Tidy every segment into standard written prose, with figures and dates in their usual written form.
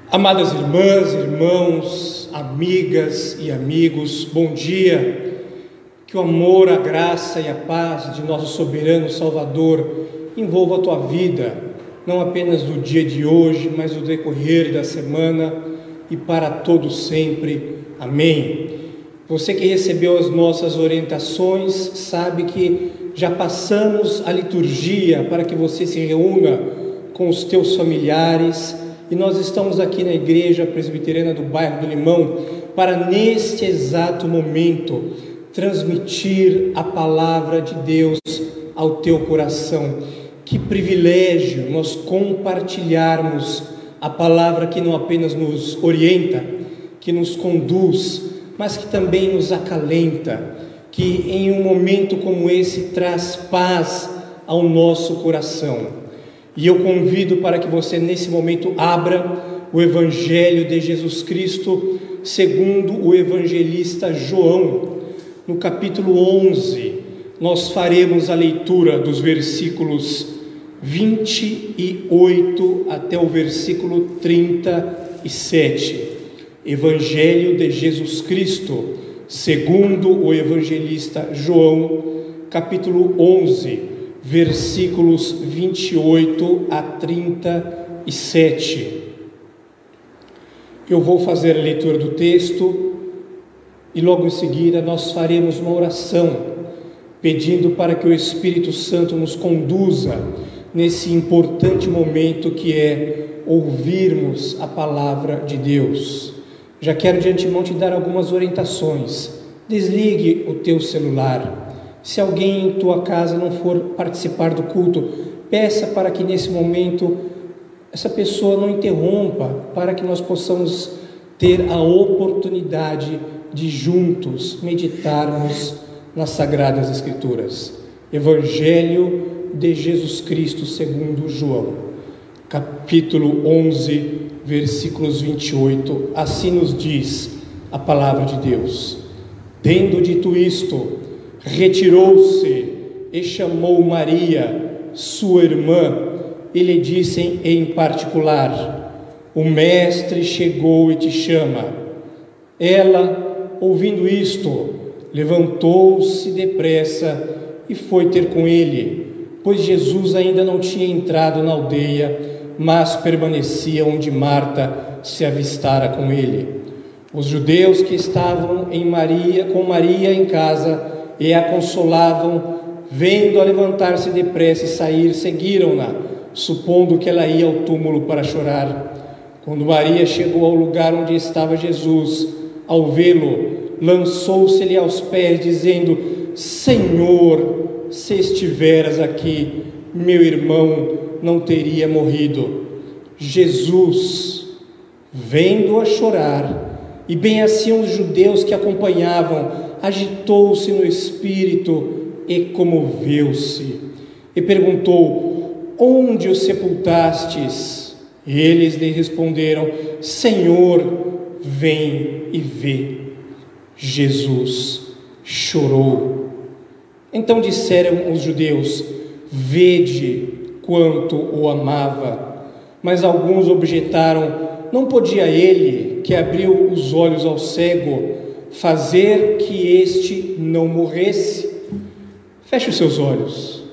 Amadas irmãs, irmãos, amigas e amigos, bom dia. Que o amor, a graça e a paz de nosso soberano Salvador envolva a tua vida, não apenas do dia de hoje, mas do decorrer da semana e para todos sempre. Amém. Você que recebeu as nossas orientações sabe que já passamos a liturgia para que você se reúna com os teus familiares. E nós estamos aqui na Igreja Presbiteriana do Bairro do Limão para, neste exato momento, transmitir a palavra de Deus ao teu coração. Que privilégio nós compartilharmos a palavra que não apenas nos orienta, que nos conduz, mas que também nos acalenta, que em um momento como esse traz paz ao nosso coração. E eu convido para que você nesse momento abra o Evangelho de Jesus Cristo segundo o evangelista João. No capítulo 11, nós faremos a leitura dos versículos 28 até o versículo 37. Evangelho de Jesus Cristo segundo o evangelista João, capítulo 11, versículos 28 a 37. Eu vou fazer a leitura do texto e logo em seguida nós faremos uma oração, pedindo para que o Espírito Santo nos conduza nesse importante momento que é ouvirmos a palavra de Deus. Já quero de antemão te dar algumas orientações. Desligue o teu celular. Se alguém em tua casa não for participar do culto, peça para que nesse momento essa pessoa não interrompa, para que nós possamos ter a oportunidade de juntos meditarmos nas Sagradas Escrituras. Evangelho de Jesus Cristo segundo João, capítulo 11, versículos 28. Assim nos diz a palavra de Deus. Tendo dito isto, retirou-se e chamou Maria, sua irmã, e lhe disse em particular: o mestre chegou e te chama. Ela, ouvindo isto, levantou-se depressa e foi ter com ele, pois Jesus ainda não tinha entrado na aldeia, mas permanecia onde Marta se avistara com ele. Os judeus que estavam com Maria em casa e a consolavam, vendo-a levantar-se depressa e sair, seguiram-na, supondo que ela ia ao túmulo para chorar. Quando Maria chegou ao lugar onde estava Jesus, ao vê-lo, lançou-se-lhe aos pés, dizendo: Senhor, se estiveras aqui, meu irmão não teria morrido. Jesus, vendo-a chorar, e bem assim os judeus que acompanhavam, agitou-se no espírito e comoveu-se, e perguntou: onde o sepultastes? Eles lhe responderam: Senhor, vem e vê. Jesus chorou. Então disseram os judeus: vede quanto o amava. Mas alguns objetaram: não podia ele, que abriu os olhos ao cego, fazer que este não morresse? Feche os seus olhos.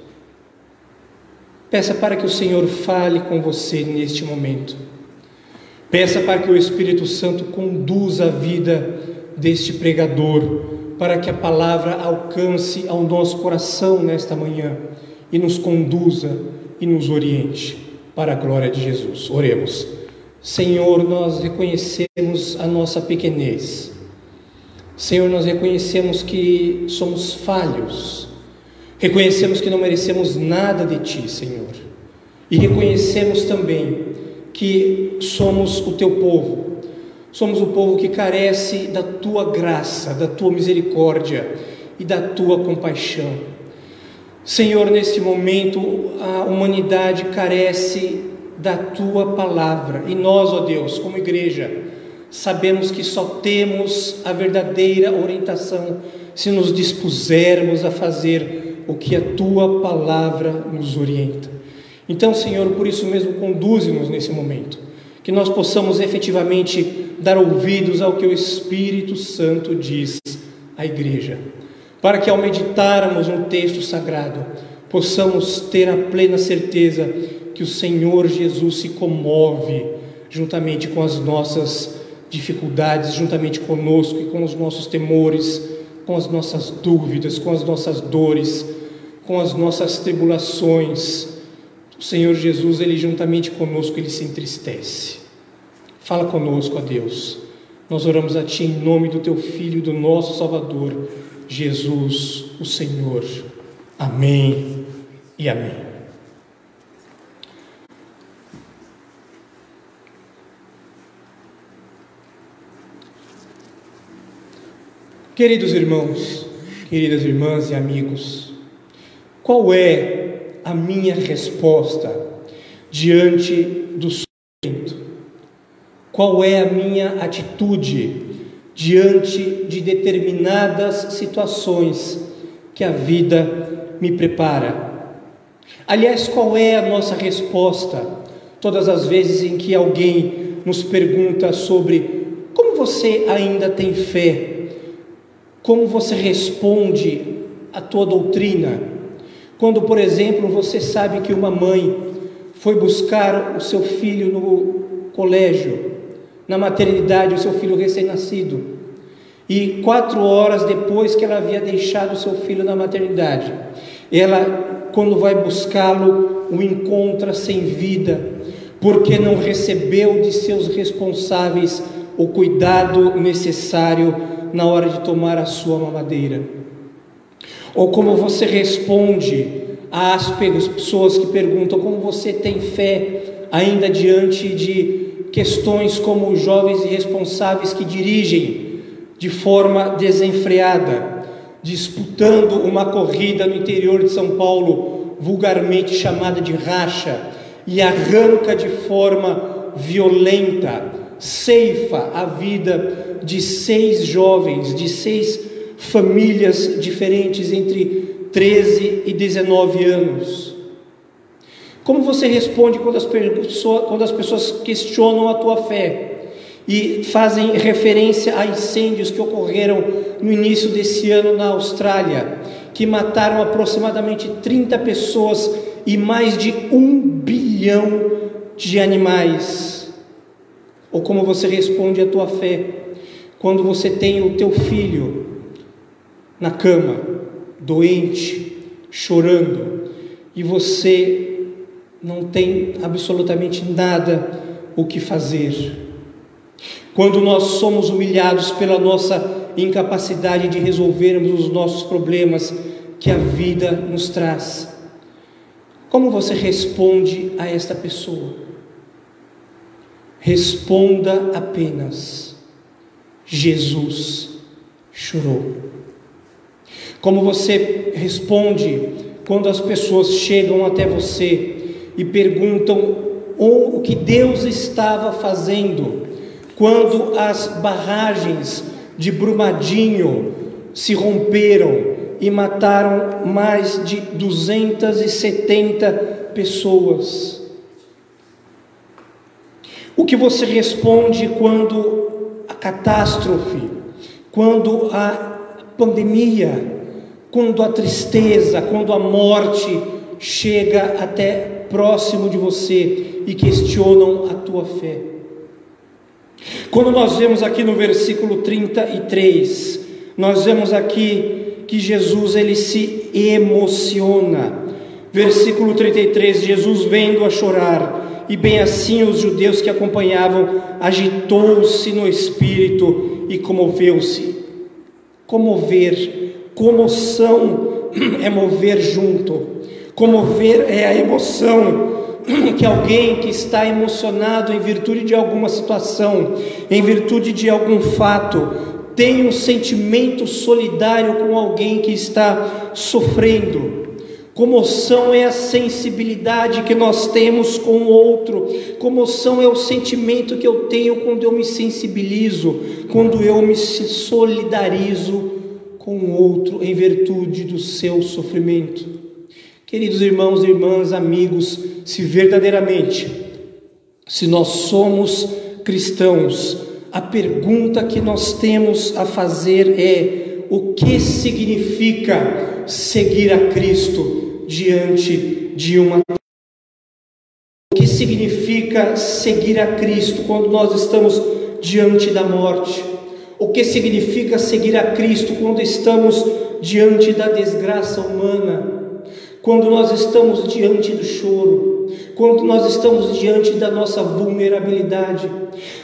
Peça para que o Senhor fale com você neste momento. Peça para que o Espírito Santo conduza a vida deste pregador, para que a palavra alcance ao nosso coração nesta manhã e nos conduza e nos oriente para a glória de Jesus. Oremos. Senhor, nós reconhecemos a nossa pequenez. Senhor, nós reconhecemos que somos falhos, reconhecemos que não merecemos nada de Ti, Senhor, e reconhecemos também que somos o Teu povo, somos o povo que carece da Tua graça, da Tua misericórdia e da Tua compaixão. Senhor, neste momento a humanidade carece da Tua palavra, e nós, ó Deus, como igreja, sabemos que só temos a verdadeira orientação se nos dispusermos a fazer o que a Tua palavra nos orienta. Então, Senhor, por isso mesmo, conduze-nos nesse momento, que nós possamos efetivamente dar ouvidos ao que o Espírito Santo diz à igreja, para que ao meditarmos no texto sagrado, possamos ter a plena certeza que o Senhor Jesus se comove juntamente com as nossas dificuldades, juntamente conosco e com os nossos temores, com as nossas dúvidas, com as nossas dores, com as nossas tribulações. O Senhor Jesus, Ele juntamente conosco, Ele se entristece. Fala conosco, ó Deus. Nós oramos a Ti em nome do Teu Filho, do nosso Salvador, Jesus, o Senhor. Amém e amém. Queridos irmãos, queridas irmãs e amigos, qual é a minha resposta diante do sofrimento? Qual é a minha atitude diante de determinadas situações que a vida me prepara? Aliás, qual é a nossa resposta todas as vezes em que alguém nos pergunta sobre como você ainda tem fé? Como você responde à tua doutrina? Quando, por exemplo, você sabe que uma mãe foi buscar o seu filho no colégio, na maternidade, o seu filho recém-nascido, e 4 horas depois que ela havia deixado o seu filho na maternidade, ela, quando vai buscá-lo, o encontra sem vida, porque não recebeu de seus responsáveis o cuidado necessário na hora de tomar a sua mamadeira. Ou como você responde às pessoas que perguntam como você tem fé ainda diante de questões como os jovens irresponsáveis que dirigem de forma desenfreada, disputando uma corrida no interior de São Paulo, vulgarmente chamada de racha, e arranca de forma violenta, ceifa a vida de 6 jovens, de 6 famílias diferentes entre 13 e 19 anos. Como você responde quando as pessoas questionam a tua fé e fazem referência a incêndios que ocorreram no início desse ano na Austrália, que mataram aproximadamente 30 pessoas e mais de 1 bilhão de animais? Ou como você responde à tua fé quando você tem o teu filho na cama, doente, chorando, e você não tem absolutamente nada o que fazer? Quando nós somos humilhados pela nossa incapacidade de resolvermos os nossos problemas que a vida nos traz, como você responde a esta pessoa? Responda apenas: Jesus chorou. Como você responde quando as pessoas chegam até você e perguntam o que Deus estava fazendo quando as barragens de Brumadinho se romperam e mataram mais de 270 pessoas? O que você responde quando a catástrofe, quando a pandemia, quando a tristeza, quando a morte chega até próximo de você e questionam a tua fé? Quando nós vemos aqui no versículo 33, nós vemos aqui que Jesus, ele se emociona. Versículo 33, Jesus vendo-a chorar, e bem assim os judeus que acompanhavam, agitou-se no espírito e comoveu-se. Comover, comoção é mover junto. Comover é a emoção que alguém que está emocionado em virtude de alguma situação, em virtude de algum fato, tem um sentimento solidário com alguém que está sofrendo. Comoção é a sensibilidade que nós temos com o outro. Comoção é o sentimento que eu tenho quando eu me sensibilizo, quando eu me solidarizo com o outro em virtude do seu sofrimento. Queridos irmãos e irmãs, amigos, se verdadeiramente Se nós somos cristãos, a pergunta que nós temos a fazer é: o que significa seguir a Cristo diante de uma... O que significa seguir a Cristo quando nós estamos diante da morte? O que significa seguir a Cristo quando estamos diante da desgraça humana? Quando nós estamos diante do choro? Quando nós estamos diante da nossa vulnerabilidade?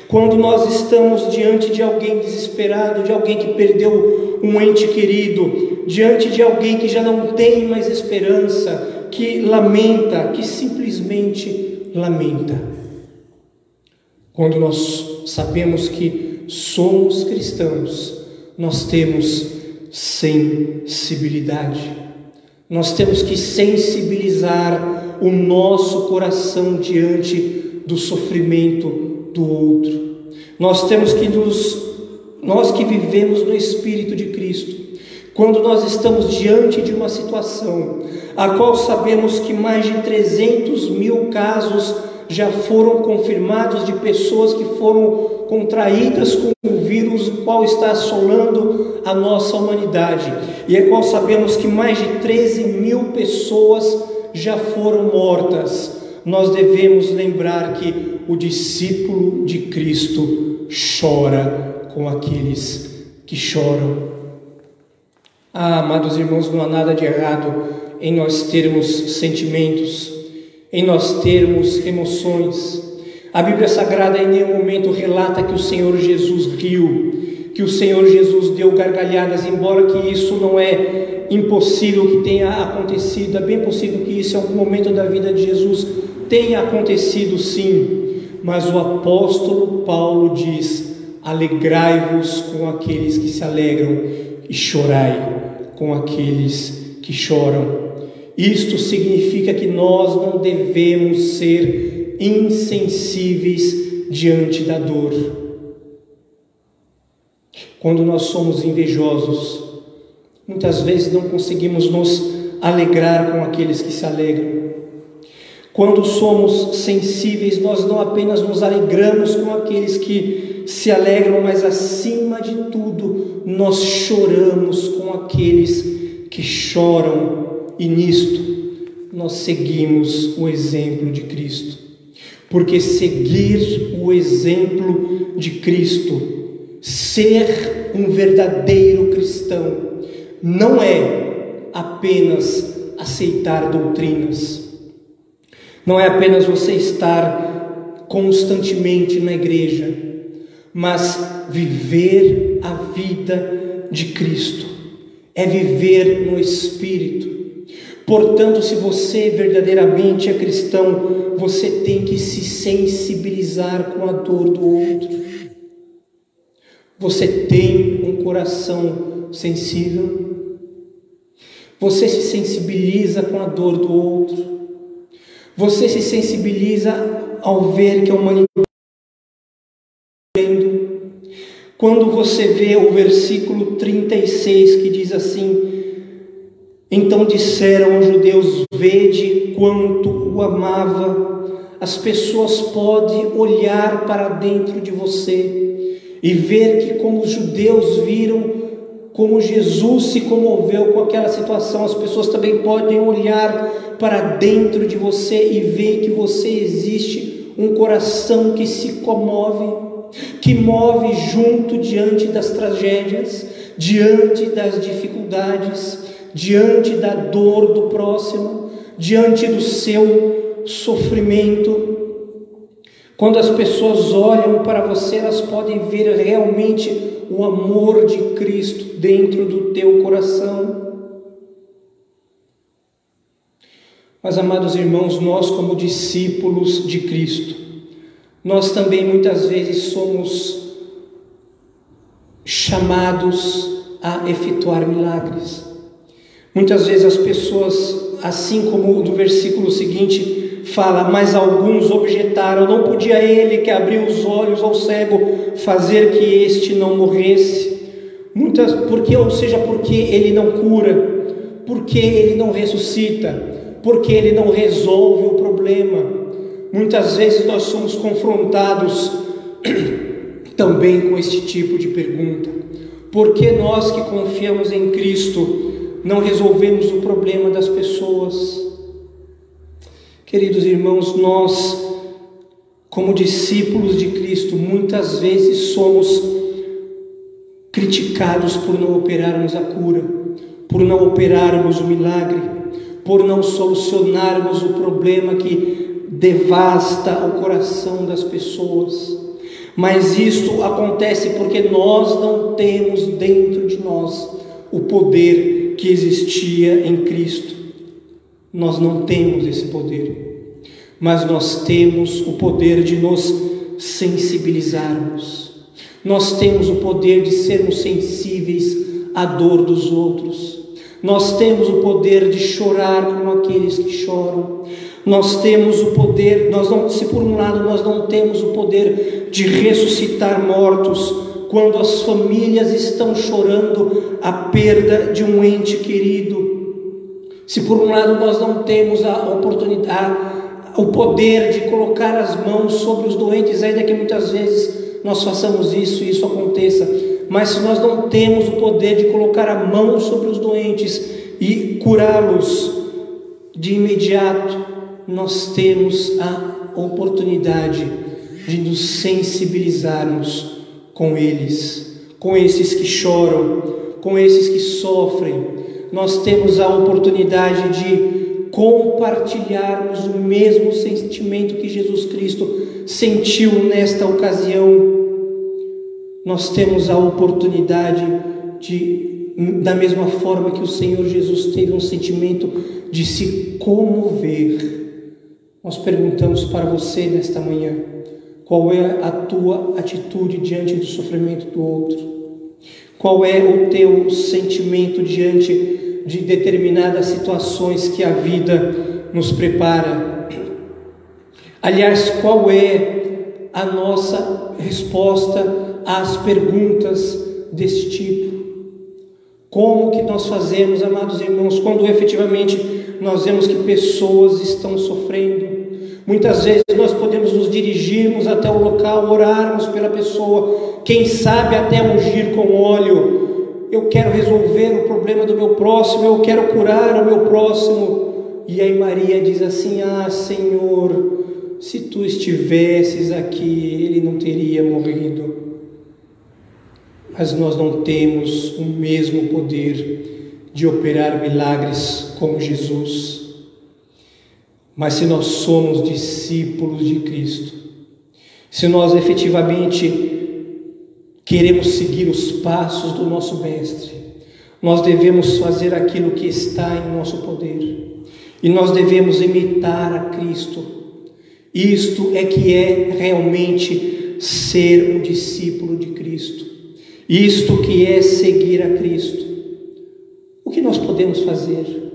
Quando nós estamos diante de alguém desesperado, de alguém que perdeu um ente querido, diante de alguém que já não tem mais esperança, que lamenta, que simplesmente lamenta? Quando nós sabemos que somos cristãos, nós temos sensibilidade. Nós temos que sensibilizar o nosso coração diante do sofrimento do outro. Nós temos que nós que vivemos no Espírito de Cristo, quando nós estamos diante de uma situação a qual sabemos que mais de 300 mil casos já foram confirmados de pessoas que foram contraídas com o vírus, o qual está assolando a nossa humanidade, e a qual sabemos que mais de 13 mil pessoas já foram mortas, nós devemos lembrar que o discípulo de Cristo chora com aqueles que choram. Amados irmãos, não há nada de errado em nós termos sentimentos, em nós termos emoções. A Bíblia Sagrada em nenhum momento relata que o Senhor Jesus riu, que o Senhor Jesus deu gargalhadas, embora que isso não é impossível que tenha acontecido. É bem possível que isso em algum momento da vida de Jesus tenha acontecido, sim, mas o apóstolo Paulo diz: alegrai-vos com aqueles que se alegram e chorai com aqueles que choram. Isto significa que nós não devemos ser insensíveis diante da dor. Quando nós somos invejosos, muitas vezes não conseguimos nos alegrar com aqueles que se alegram. Quando somos sensíveis, nós não apenas nos alegramos com aqueles que se alegram, mas acima de tudo, nós choramos com aqueles que choram. E nisto nós seguimos o exemplo de Cristo, porque seguir o exemplo de Cristo, ser um verdadeiro cristão, não é apenas aceitar doutrinas, não é apenas você estar constantemente na igreja, mas viver a vida de Cristo, é viver no Espírito. Portanto, se você verdadeiramente é cristão, você tem que se sensibilizar com a dor do outro. Você tem um coração sensível? Você se sensibiliza com a dor do outro? Você se sensibiliza ao ver que a humanidade está sofrendo? Quando você vê o versículo 36 que diz assim: então disseram os judeus, vede quanto o amava. As pessoas podem olhar para dentro de você e ver que, como os judeus viram como Jesus se comoveu com aquela situação, as pessoas também podem olhar para dentro de você e ver que você existe um coração que se comove, que move junto diante das tragédias, diante das dificuldades, diante da dor do próximo, diante do seu sofrimento. Quando as pessoas olham para você, elas podem ver realmente o amor de Cristo dentro do teu coração. Mas, amados irmãos, nós como discípulos de Cristo, nós também muitas vezes somos chamados a efetuar milagres. Muitas vezes as pessoas, assim como do versículo seguinte fala, mas alguns objetaram, não podia ele que abriu os olhos ao cego fazer que este não morresse? Porque ele não cura, porque ele não ressuscita, porque ele não resolve o problema. muitas vezes nós somos confrontados também com este tipo de pergunta: por que nós que confiamos em Cristo não resolvemos o problema das pessoas? Queridos irmãos, nós, como discípulos de Cristo, muitas vezes somos criticados por não operarmos a cura, por não operarmos o milagre, por não solucionarmos o problema que devasta o coração das pessoas. Mas isto acontece porque nós não temos dentro de nós o poder que existia em Cristo. Nós não temos esse poder, mas nós temos o poder de nos sensibilizarmos. Nós temos o poder de sermos sensíveis à dor dos outros. Nós temos o poder de chorar como aqueles que choram. Nós temos o poder, se por um lado nós não temos o poder de ressuscitar mortos, quando as famílias estão chorando a perda de um ente querido. Se por um lado nós não temos a oportunidade, o poder de colocar as mãos sobre os doentes, ainda que muitas vezes nós façamos isso e isso aconteça, mas se nós não temos o poder de colocar a mão sobre os doentes e curá-los de imediato, nós temos a oportunidade de nos sensibilizarmos com eles, com esses que choram, com esses que sofrem. Nós temos a oportunidade de compartilharmos o mesmo sentimento que Jesus Cristo sentiu nesta ocasião. Nós temos a oportunidade de, da mesma forma que o Senhor Jesus teve um sentimento de se comover. Nós perguntamos para você nesta manhã: qual é a tua atitude diante do sofrimento do outro? Qual é o teu sentimento diante de determinadas situações que a vida nos prepara? Aliás, qual é a nossa resposta às perguntas desse tipo? Como que nós fazemos, amados irmãos, quando efetivamente nós vemos que pessoas estão sofrendo? Muitas vezes nós podemos nos dirigirmos até o local, orarmos pela pessoa, quem sabe até ungir com óleo. Eu quero resolver o problema do meu próximo, eu quero curar o meu próximo. E aí Maria diz assim: ah, Senhor, se tu estivesses aqui, ele não teria morrido. Mas nós não temos o mesmo poder de operar milagres como Jesus. Mas se nós somos discípulos de Cristo, se nós efetivamente queremos seguir os passos do nosso Mestre, nós devemos fazer aquilo que está em nosso poder, e nós devemos imitar a Cristo. Isto é que é realmente ser um discípulo de Cristo, isto que é seguir a Cristo. O que nós podemos fazer?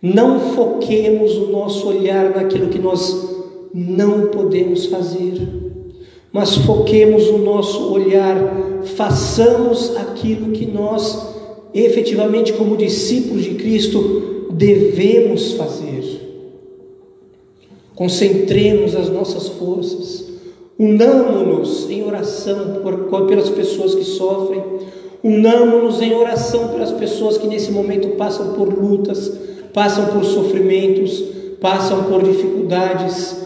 Não foquemos o nosso olhar naquilo que nós não podemos fazer, mas foquemos o nosso olhar, façamos aquilo que nós efetivamente, como discípulos de Cristo, devemos fazer. Concentremos as nossas forças, unamo-nos em oração pelas pessoas que sofrem, unamo-nos em oração pelas pessoas que nesse momento passam por lutas, passam por sofrimentos, passam por dificuldades.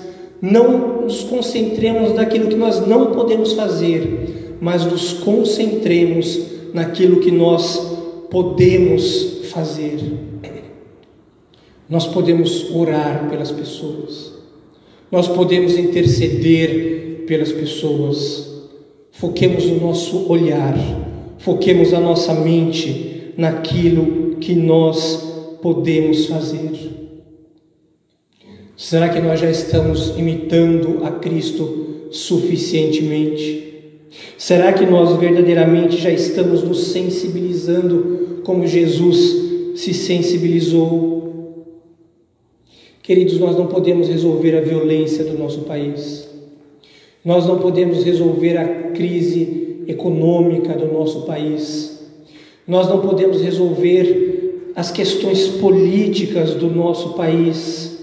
Não nos concentremos naquilo que nós não podemos fazer, mas nos concentremos naquilo que nós podemos fazer. Nós podemos orar pelas pessoas, nós podemos interceder pelas pessoas. Foquemos o nosso olhar, foquemos a nossa mente naquilo que nós podemos fazer. Será que nós já estamos imitando a Cristo suficientemente? Será que nós verdadeiramente já estamos nos sensibilizando como Jesus se sensibilizou? Queridos, nós não podemos resolver a violência do nosso país. Nós não podemos resolver a crise econômica do nosso país. Nós não podemos resolver as questões políticas do nosso país,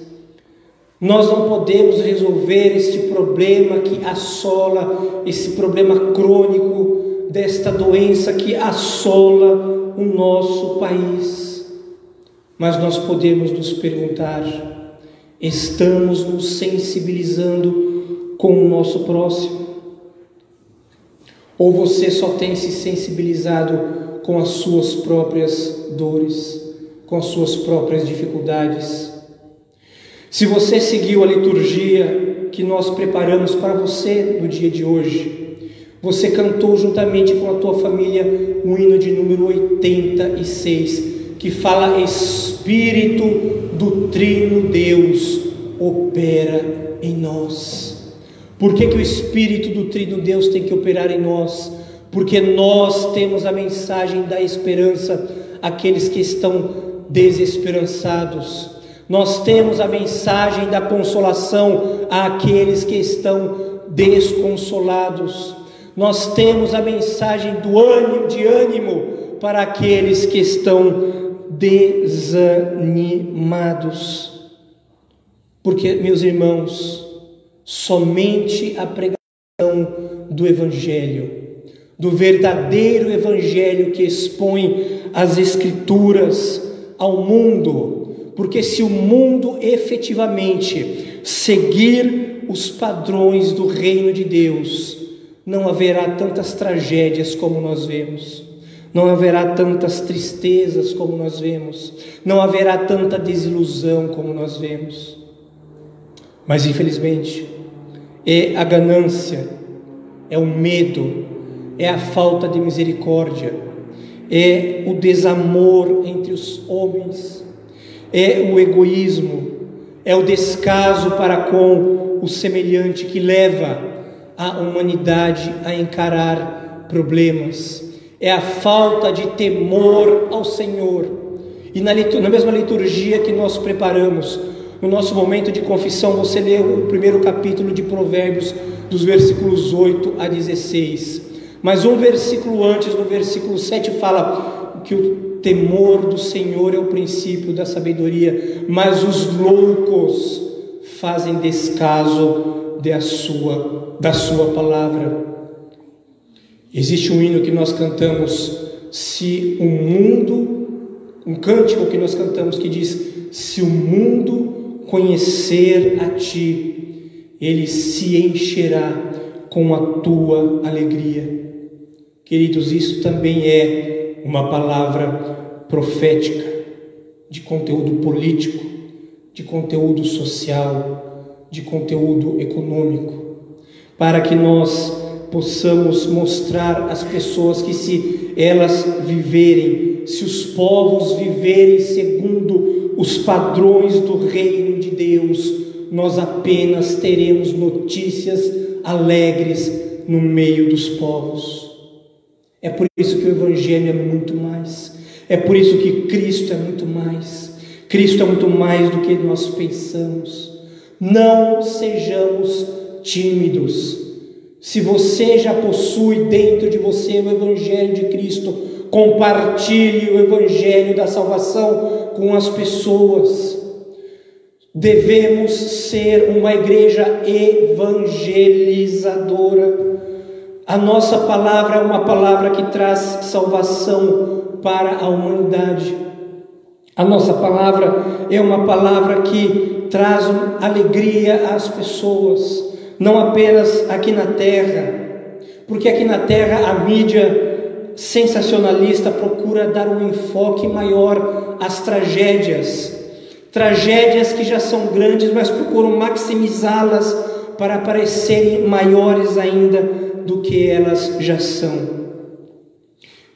Nós não podemos resolver este problema que assola, esse problema crônico desta doença que assola o nosso país. Mas nós podemos nos perguntar: estamos nos sensibilizando com o nosso próximo? Ou você só tem se sensibilizado com as suas próprias dores, com as suas próprias dificuldades? Se você seguiu a liturgia que nós preparamos para você no dia de hoje, você cantou juntamente com a tua família o hino de número 86, que fala: Espírito do Trino Deus opera em nós. Por que o Espírito do Trino Deus tem que operar em nós? Porque nós temos a mensagem da esperança àqueles que estão desesperançados. Nós temos a mensagem da consolação àqueles que estão desconsolados. Nós temos a mensagem de ânimo para aqueles que estão desanimados. Porque, meus irmãos, somente a pregação do Evangelho, do verdadeiro Evangelho que expõe as Escrituras ao mundo, porque se o mundo efetivamente seguir os padrões do reino de Deus, não haverá tantas tragédias como nós vemos, não haverá tantas tristezas como nós vemos, não haverá tanta desilusão como nós vemos. Mas infelizmente é a ganância, é o medo, é a falta de misericórdia, é o desamor entre os homens, é o egoísmo, é o descaso para com o semelhante que leva a humanidade a encarar problemas, é a falta de temor ao Senhor. E na mesma liturgia que nós preparamos, no nosso momento de confissão, você leu o primeiro capítulo de Provérbios, dos versículos 8 a 16. Mas um versículo antes, no versículo 7, fala que o temor do Senhor é o princípio da sabedoria, mas os loucos fazem descaso da sua palavra. Existe um hino que nós cantamos, um cântico que nós cantamos que diz: se o mundo conhecer a ti, ele se encherá com a tua alegria. Queridos, isso também é uma palavra profética, de conteúdo político, de conteúdo social, de conteúdo econômico, para que nós possamos mostrar às pessoas que se elas viverem, se os povos viverem segundo os padrões do reino de Deus, nós apenas teremos notícias alegres no meio dos povos. É por isso que o Evangelho é muito mais, é por isso que Cristo é muito mais. Cristo é muito mais do que nós pensamos. Não sejamos tímidos. Se você já possui dentro de você o Evangelho de Cristo, compartilhe o Evangelho da salvação com as pessoas. Devemos ser uma igreja evangelizadora. A nossa palavra é uma palavra que traz salvação para a humanidade. A nossa palavra é uma palavra que traz alegria às pessoas, não apenas aqui na terra, porque aqui na terra a mídia sensacionalista procura dar um enfoque maior às tragédias que já são grandes, mas procuram maximizá-las para parecerem maiores ainda do que elas já são.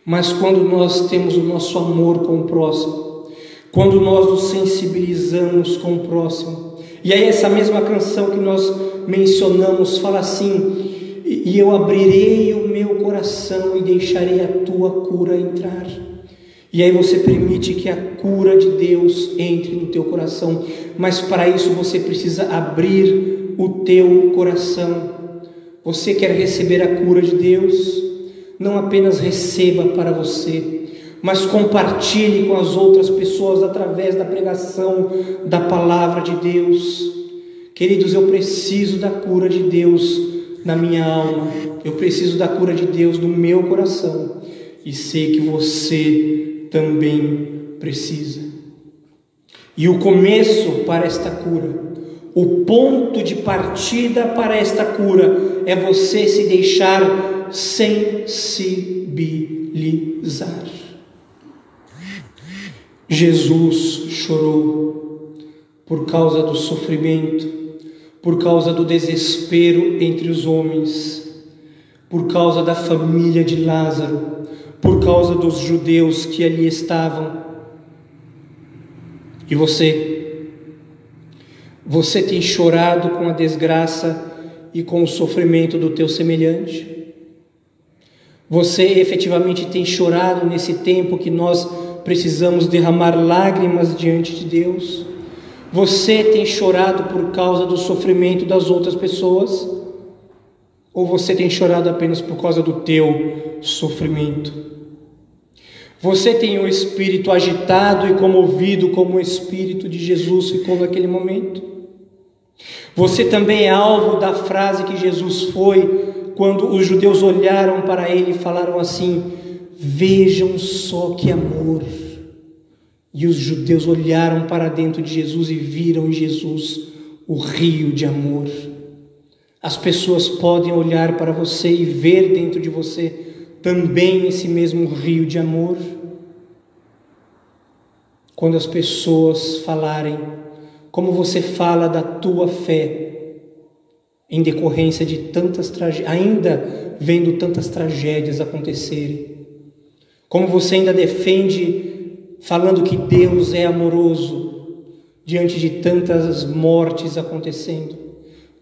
Mas quando nós temos o nosso amor com o próximo, quando nós nos sensibilizamos com o próximo, e aí essa mesma canção que nós mencionamos fala assim: e eu abrirei o meu coração e deixarei a tua cura entrar. E aí você permite que a cura de Deus entre no teu coração, mas para isso você precisa abrir o teu coração. Você quer receber a cura de Deus? Não apenas receba para você, mas compartilhe com as outras pessoas através da pregação da palavra de Deus. Queridos, eu preciso da cura de Deus na minha alma, eu preciso da cura de Deus no meu coração, e sei que você também precisa. E o começo para esta cura, o ponto de partida para esta cura, é você se deixar sensibilizar. Jesus chorou por causa do sofrimento, por causa do desespero entre os homens, por causa da família de Lázaro, por causa dos judeus que ali estavam. E você tem chorado com a desgraça e com o sofrimento do teu semelhante? Você efetivamente tem chorado nesse tempo que nós precisamos derramar lágrimas diante de Deus? Você tem chorado por causa do sofrimento das outras pessoas? Ou você tem chorado apenas por causa do teu sofrimento? Você tem o espírito agitado e comovido como o espírito de Jesus ficou naquele momento? Você também é alvo da frase que Jesus foi quando os judeus olharam para ele e falaram assim: vejam só que amor. E os judeus olharam para dentro de Jesus e viram em Jesus o rio de amor. As pessoas podem olhar para você e ver dentro de você também esse mesmo rio de amor. Quando as pessoas falarem como você fala da tua fé, em decorrência de tantas tragédias, ainda vendo tantas tragédias acontecerem, como você ainda defende falando que Deus é amoroso, diante de tantas mortes acontecendo,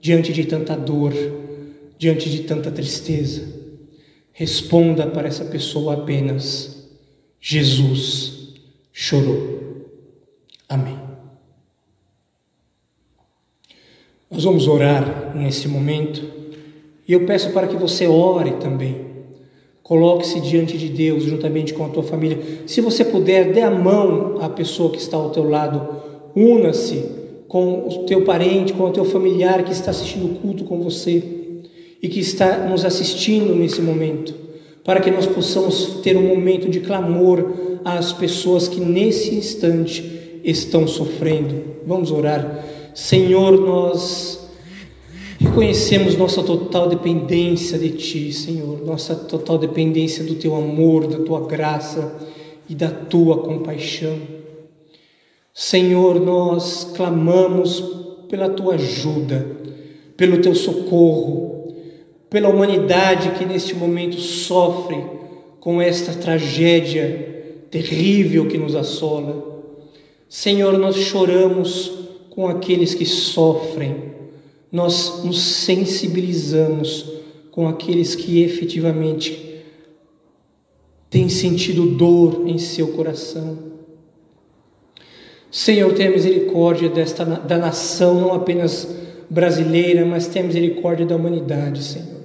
diante de tanta dor, diante de tanta tristeza, responda para essa pessoa apenas: Jesus chorou. Amém. Nós vamos orar nesse momento, e eu peço para que você ore também. Coloque-se diante de Deus juntamente com a tua família. Se você puder, dê a mão à pessoa que está ao teu lado. Una-se com o teu parente, com o teu familiar que está assistindo o culto com você e que está nos assistindo nesse momento, para que nós possamos ter um momento de clamor às pessoas que nesse instante estão sofrendo. Vamos orar. Senhor, nós reconhecemos nossa total dependência de Ti, Senhor, nossa total dependência do Teu amor, da Tua graça e da Tua compaixão. Senhor, nós clamamos pela Tua ajuda, pelo Teu socorro, pela humanidade que neste momento sofre com esta tragédia terrível que nos assola. Senhor, nós choramos com aqueles que sofrem, nós nos sensibilizamos com aqueles que efetivamente têm sentido dor em seu coração. Senhor, tenha misericórdia da nação, não apenas brasileira, mas tenha misericórdia da humanidade, Senhor.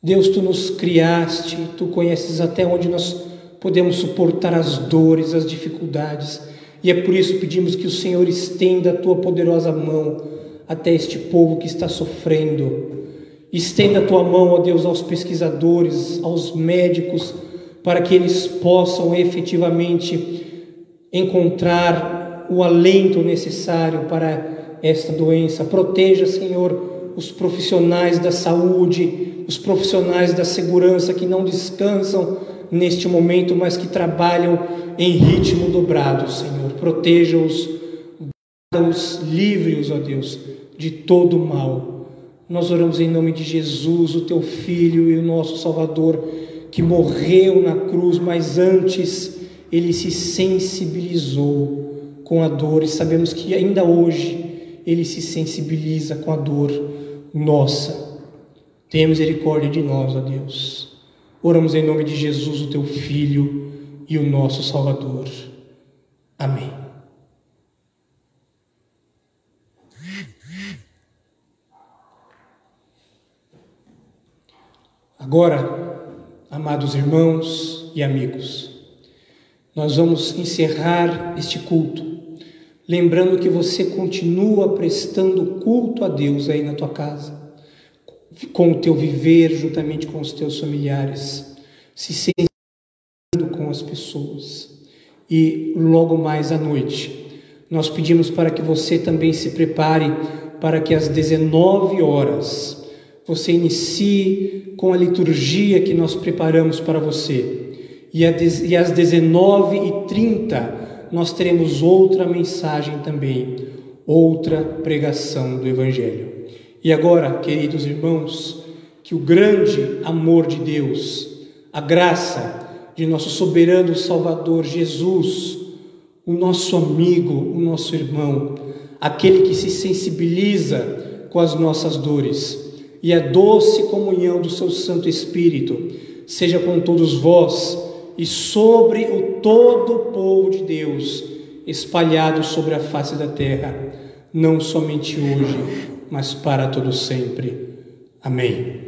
Deus, Tu nos criaste, Tu conheces até onde nós podemos suportar as dores, as dificuldades, e é por isso que pedimos que o Senhor estenda a Tua poderosa mão até este povo que está sofrendo. Estenda a Tua mão, ó Deus, aos pesquisadores, aos médicos, para que eles possam efetivamente encontrar o alento necessário para esta doença. Proteja, Senhor, os profissionais da saúde, os profissionais da segurança que não descansam neste momento, mas que trabalham em ritmo dobrado, Senhor. Proteja-os, guarda-os, livre-os, ó Deus, de todo o mal. Nós oramos em nome de Jesus, o Teu Filho e o nosso Salvador, que morreu na cruz, mas antes Ele se sensibilizou com a dor, e sabemos que ainda hoje Ele se sensibiliza com a dor nossa. Tenha misericórdia de nós, ó Deus. Oramos em nome de Jesus, o Teu Filho e o nosso Salvador. Amém. Agora, amados irmãos e amigos, nós vamos encerrar este culto, lembrando que você continua prestando culto a Deus aí na tua casa, com o teu viver juntamente com os teus familiares, se sensibilizando com as pessoas. E logo mais à noite, nós pedimos para que você também se prepare para que às 19 horas você inicie com a liturgia que nós preparamos para você. E às 19h30 nós teremos outra mensagem também, outra pregação do Evangelho. E agora, queridos irmãos, que o grande amor de Deus, a graça de nosso soberano Salvador Jesus, o nosso amigo, o nosso irmão, aquele que se sensibiliza com as nossas dores, e a doce comunhão do seu Santo Espírito, seja com todos vós e sobre o todo o povo de Deus, espalhado sobre a face da terra, não somente hoje, mas para todo sempre. Amém.